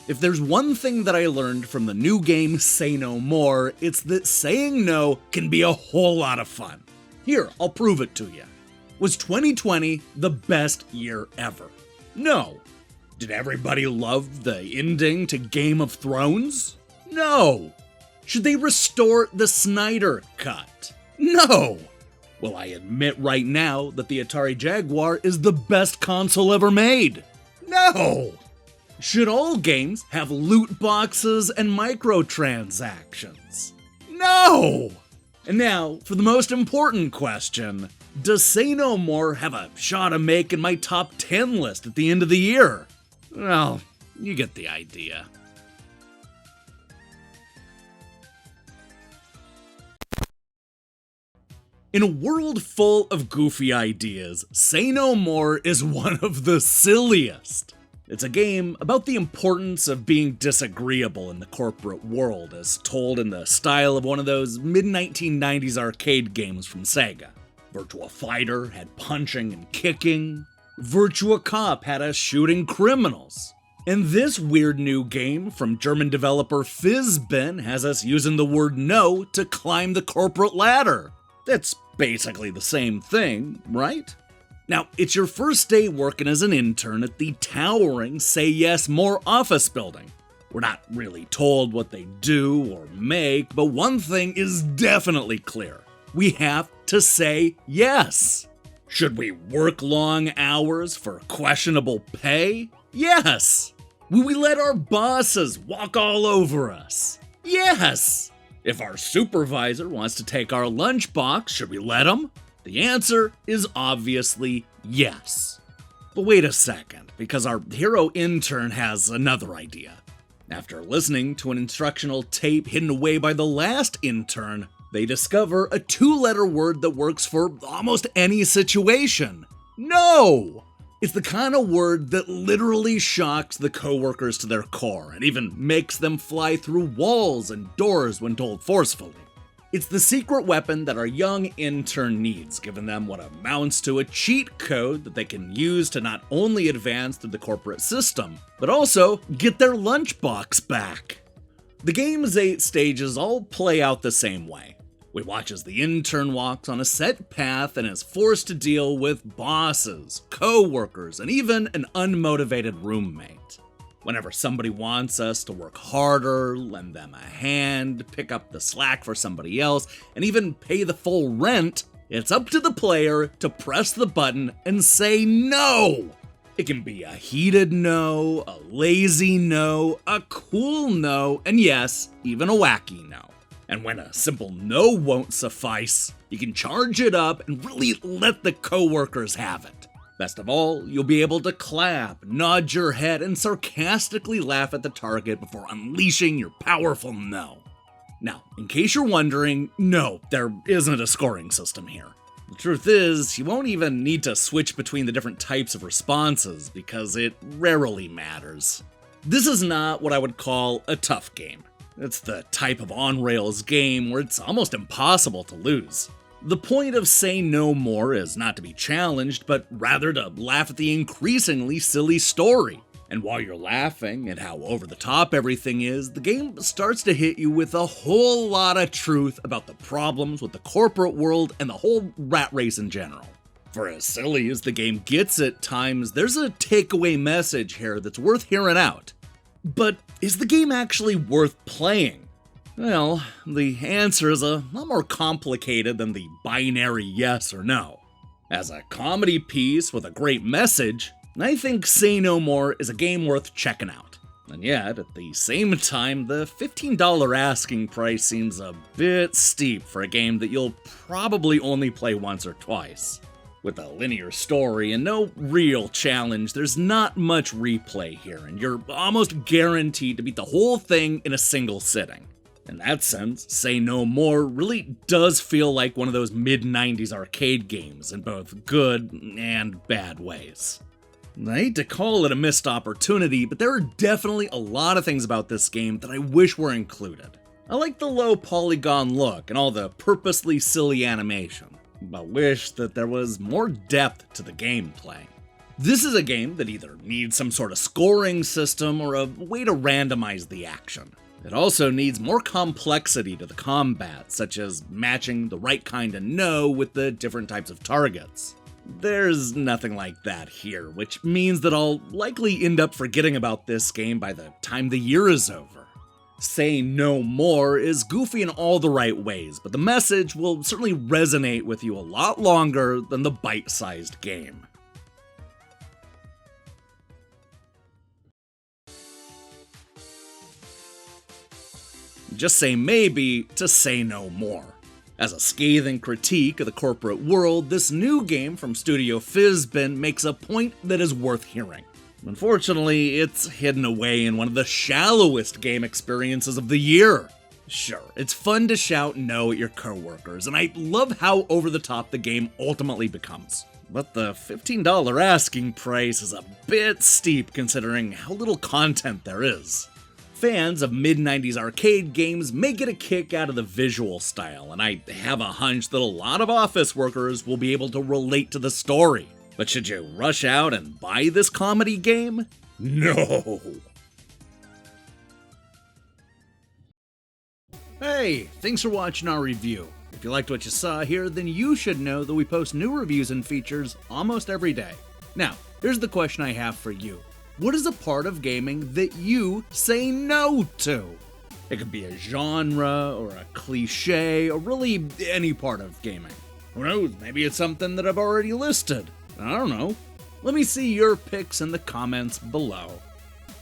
If there's one thing that I learned from the new game Say No More, it's that saying no can be a whole lot of fun. Here, I'll prove it to you. Was 2020 the best year ever? No. Did everybody love the ending to Game of Thrones? No. Should they restore the Snyder Cut? No. Will I admit right now that the Atari Jaguar is the best console ever made? No. Should all games have loot boxes and microtransactions? No. And now, for the most important question, does Say No More have a shot of making my top 10 list at the end of the year? Well, you get the idea. In a world full of goofy ideas, Say No More is one of the silliest. It's a game about the importance of being disagreeable in the corporate world, as told in the style of one of those mid-1990s arcade games from Sega. Virtua Fighter had punching and kicking. Virtua Cop had us shooting criminals. And this weird new game from German developer Fizbin has us using the word no to climb the corporate ladder. It's basically the same thing, right? Now, it's your first day working as an intern at the towering Say Yes More office building. We're not really told what they do or make, but one thing is definitely clear. We have to say yes. Should we work long hours for questionable pay? Yes. Will we let our bosses walk all over us? Yes. If our supervisor wants to take our lunchbox, should we let him? The answer is obviously yes. But wait a second, because our hero intern has another idea. After listening to an instructional tape hidden away by the last intern, they discover a 2-letter word that works for almost any situation. No! It's the kind of word that literally shocks the coworkers to their core and even makes them fly through walls and doors when told forcefully. It's the secret weapon that our young intern needs, giving them what amounts to a cheat code that they can use to not only advance through the corporate system, but also get their lunchbox back. The game's 8 stages all play out the same way. We watch as the intern walks on a set path and is forced to deal with bosses, co-workers, and even an unmotivated roommate. Whenever somebody wants us to work harder, lend them a hand, pick up the slack for somebody else, and even pay the full rent, it's up to the player to press the button and say no. It can be a heated no, a lazy no, a cool no, and yes, even a wacky no. And when a simple no won't suffice, you can charge it up and really let the coworkers have it. Best of all, you'll be able to clap, nod your head, and sarcastically laugh at the target before unleashing your powerful no. Now, in case you're wondering, no, there isn't a scoring system here. The truth is, you won't even need to switch between the different types of responses because it rarely matters. This is not what I would call a tough game. It's the type of on-rails game where it's almost impossible to lose. The point of Say No More is not to be challenged, but rather to laugh at the increasingly silly story. And while you're laughing at how over-the-top everything is, the game starts to hit you with a whole lot of truth about the problems with the corporate world and the whole rat race in general. For as silly as the game gets at times, there's a takeaway message here that's worth hearing out. But is the game actually worth playing? Well, the answer is a lot more complicated than the binary yes or no. As a comedy piece with a great message, I think Say No More is a game worth checking out. And yet, at the same time, the $15 asking price seems a bit steep for a game that you'll probably only play once or twice. With a linear story and no real challenge, there's not much replay here, and you're almost guaranteed to beat the whole thing in a single sitting. In that sense, Say No More really does feel like one of those mid-90s arcade games in both good and bad ways. I hate to call it a missed opportunity, but there are definitely a lot of things about this game that I wish were included. I like the low polygon look and all the purposely silly animation, but wish that there was more depth to the gameplay. This is a game that either needs some sort of scoring system or a way to randomize the action. It also needs more complexity to the combat, such as matching the right kind of no with the different types of targets. There's nothing like that here, which means that I'll likely end up forgetting about this game by the time the year is over. Say No More is goofy in all the right ways, but the message will certainly resonate with you a lot longer than the bite-sized game. Just say maybe to say no more. As a scathing critique of the corporate world, this new game from Studio Fizbin makes a point that is worth hearing. Unfortunately, it's hidden away in one of the shallowest game experiences of the year. Sure, it's fun to shout no at your coworkers, and I love how over the top the game ultimately becomes. But the $15 asking price is a bit steep considering how little content there is. Fans of mid-90s arcade games may get a kick out of the visual style, and I have a hunch that a lot of office workers will be able to relate to the story. But should you rush out and buy this comedy game? No! Hey, thanks for watching our review. If you liked what you saw here, then you should know that we post new reviews and features almost every day. Now, here's the question I have for you. What is a part of gaming that you say no to? It could be a genre, or a cliche, or really any part of gaming. Who knows, maybe it's something that I've already listed. I don't know. Let me see your picks in the comments below.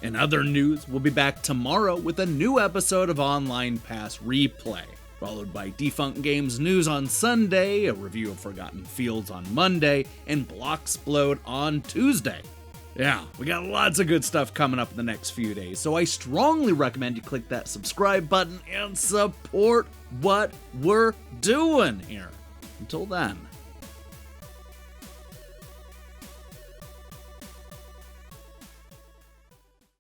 In other news, we'll be back tomorrow with a new episode of Online Pass Replay, followed by Defunct Games news on Sunday, a review of Forgotten Fields on Monday, and Bloxplode on Tuesday. Yeah, we got lots of good stuff coming up in the next few days, so I strongly recommend you click that subscribe button and support what we're doing here. Until then.